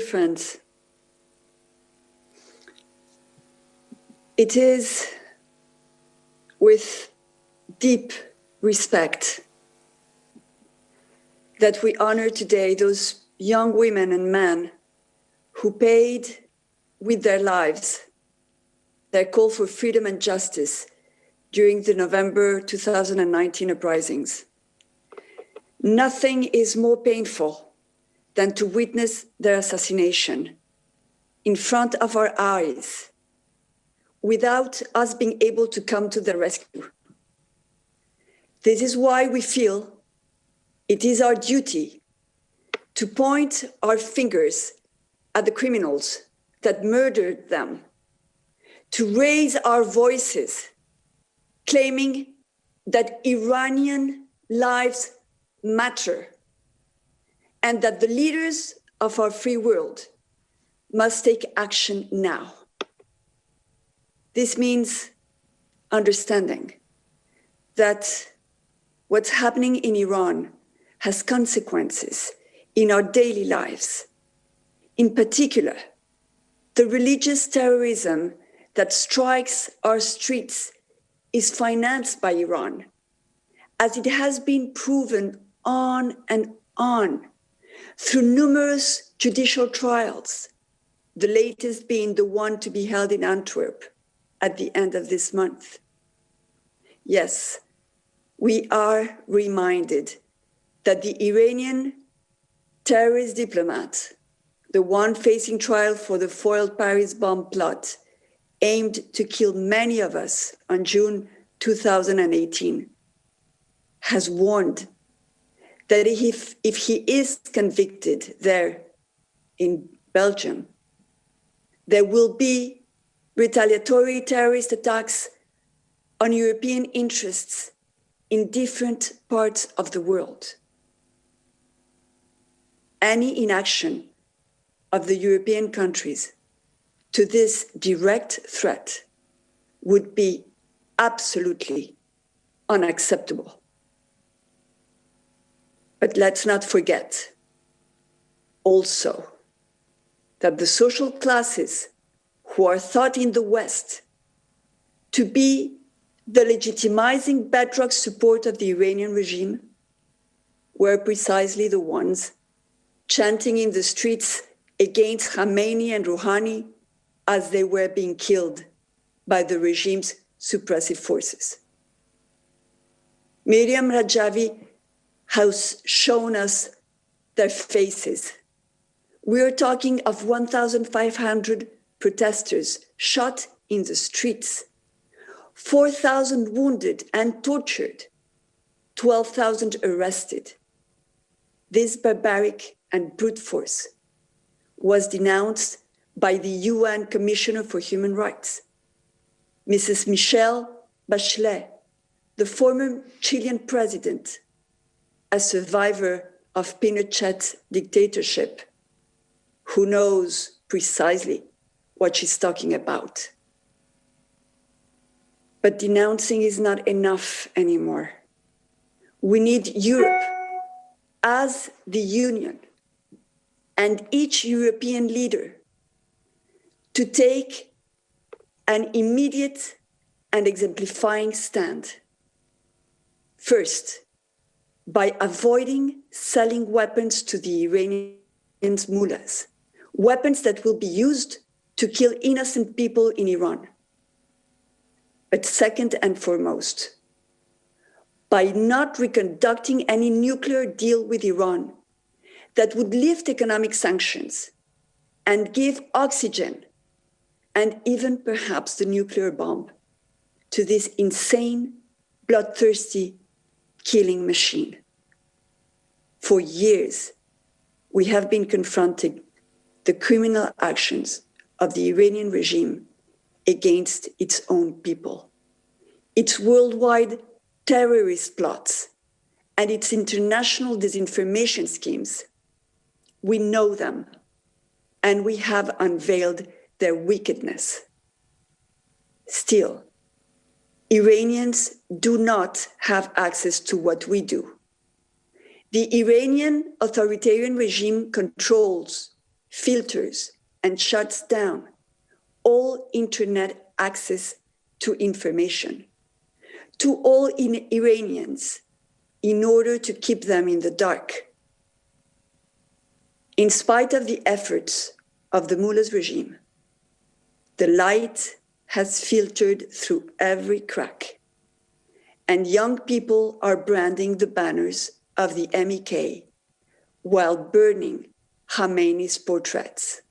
friends, it is with deep respect that we honor today those young women and men who paid with their lives their call for freedom and justice during the November 2019 uprisings. Nothing is more painful than to witness their assassination in front of our eyes without us being able to come to their rescue. This is why we feel it is our duty to point our fingers at the criminals that murdered them, to raise our voices, claiming that Iranian lives matter and that the leaders of our free world must take action now. This means understanding that what's happening in Iran has consequences in our daily lives. In particular, the religious terrorism that strikes our streets is financed by Iran, as it has been proven on and on through numerous judicial trials, the latest being the one to be held in Antwerp at the end of this month. Yes, we are reminded that the Iranian terrorist diplomat, the one facing trial for the foiled Paris bomb plot, aimed to kill many of us on June 2018, has warned that if he is convicted there in Belgium, there will be retaliatory terrorist attacks on European interests in different parts of the world. Any inaction of the European countries to this direct threat would be absolutely unacceptable. But let's not forget also that the social classes who are thought in the West to be the legitimizing bedrock support of the Iranian regime were precisely the ones chanting in the streets against Khamenei and Rouhani as they were being killed by the regime's suppressive forces. Meriem, Rejوی has shown us their faces. We are talking of 1,500 protesters shot in the streets, 4,000 wounded and tortured, 12,000 arrested. This barbaric and brute force was denounced by the UN Commissioner for Human Rights, Mrs. Michelle Bachelet, the former Chilean president, a survivor of Pinochet's dictatorship, who knows precisely what she's talking about. But denouncing is not enough anymore. We need Europe as the Union and each European leader to take an immediate and exemplifying stand. First, by avoiding selling weapons to the Iranian mullahs, weapons that will be used to kill innocent people in Iran. But second and foremost, by not reconducting any nuclear deal with Iran that would lift economic sanctions and give oxygen and even perhaps the nuclear bomb to this insane, bloodthirsty killing machine. For years, we have been confronting the criminal actions of the Iranian regime against its own people, its worldwide terrorist plots, and its international disinformation schemes. We know them, and we have unveiled their wickedness. Still, Iranians do not have access to what we do. The Iranian authoritarian regime controls filters, and shuts down all internet access to information to all Iranians in order to keep them in the dark. In spite of the efforts of the mullah's regime, the light has filtered through every crack, and young people are branding the banners of the MEK while burning Khamenei's portraits.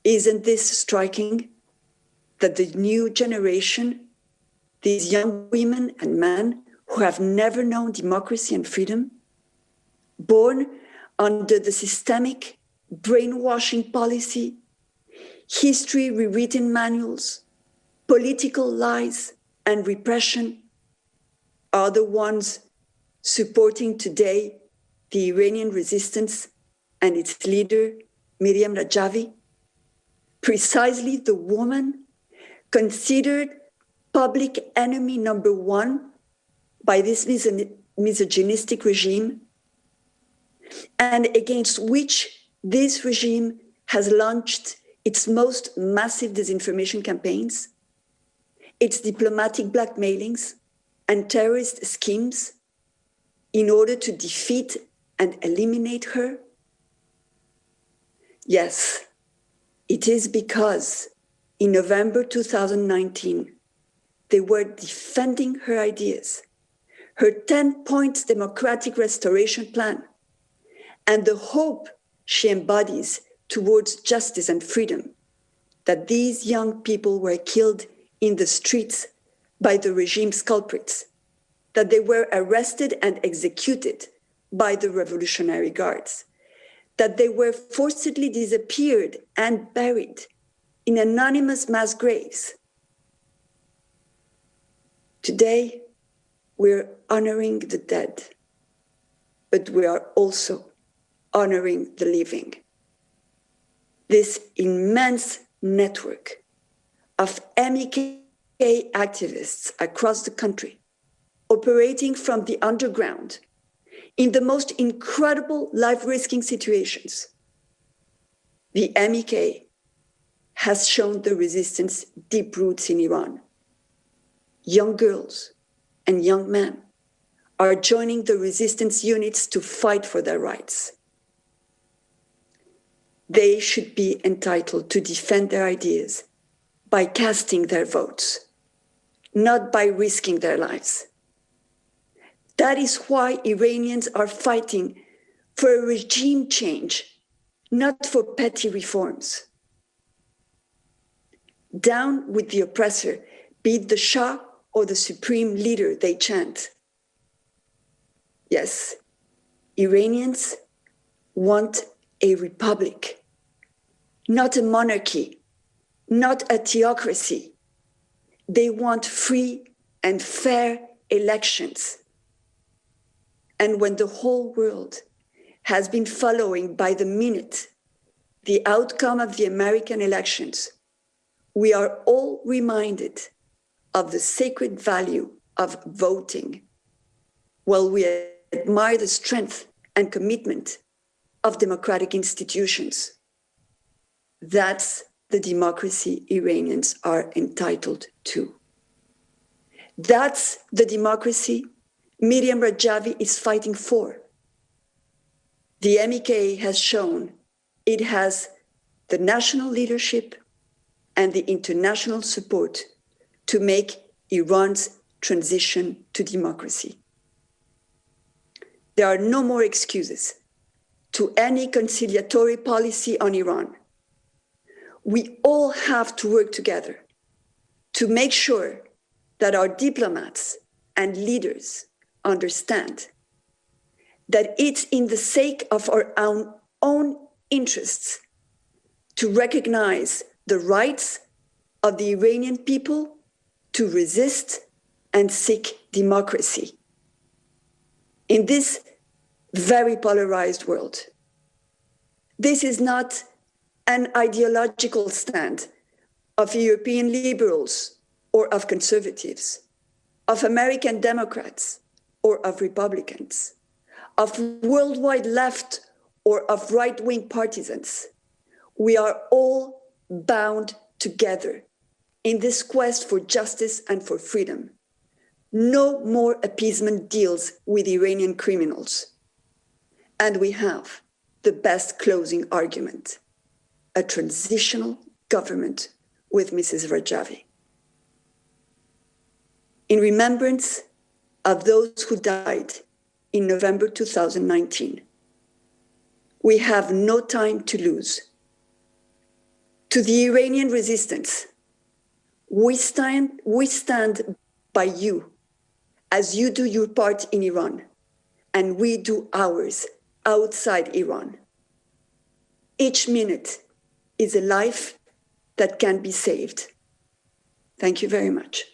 Isn't this striking that the new generation, these young women and men who have never known democracy and freedom, born under the systemic brainwashing policy, history rewritten manuals, political lies and repression, are the ones supporting today the Iranian resistance and its leader, Meriem Rajavi, precisely the woman considered public enemy number one by this misogynistic regime, and against which this regime has launched its most massive disinformation campaigns, its diplomatic blackmailings and terrorist schemes in order to defeat and eliminate her? Yes, it is because in November 2019, they were defending her ideas, her 10-point democratic restoration plan, and the hope she embodies towards justice and freedom, that these young people were killed in the streets by the regime's culprits, that they were arrested and executed by the Revolutionary Guards, that they were forcibly disappeared and buried in anonymous mass graves. Today, we're honoring the dead, but we are also honoring the living. This immense network of MEK activists across the country, operating from the underground in the most incredible life-risking situations. The MEK has shown the resistance deep roots in Iran. Young girls and young men are joining the resistance units to fight for their rights. They should be entitled to defend their ideas by casting their votes, not by risking their lives. That is why Iranians are fighting for a regime change, not for petty reforms. Down with the oppressor, be it the Shah or the supreme leader, they chant. Yes, Iranians want a republic, not a monarchy, not a theocracy. They want free and fair elections. And when the whole world has been following by the minute the outcome of the American elections, we are all reminded of the sacred value of voting, while we admire the strength and commitment of democratic institutions. That's the democracy Iranians are entitled to. That's the democracy Meriem Rajavi is fighting for. The MEK has shown it has the national leadership and the international support to make Iran's transition to democracy. There are no more excuses to any conciliatory policy on Iran. We all have to work together to make sure that our diplomats and leaders understand that it's in the sake of our own interests to recognize the rights of the Iranian people to resist and seek democracy. In this very polarized world, this is not an ideological stand of European liberals or of conservatives, of American Democrats or of Republicans, of worldwide left or of right-wing partisans. we are all bound together in this quest for justice and for freedom. No more appeasement deals with Iranian criminals. And we have the best closing argument, a transitional government with Mrs. Rajvi. In remembrance of those who died in November 2019, we have no time to lose. To the Iranian resistance, we stand by you as you do your part in Iran, and we do ours outside Iran. Each minute is a life that can be saved. Thank you very much.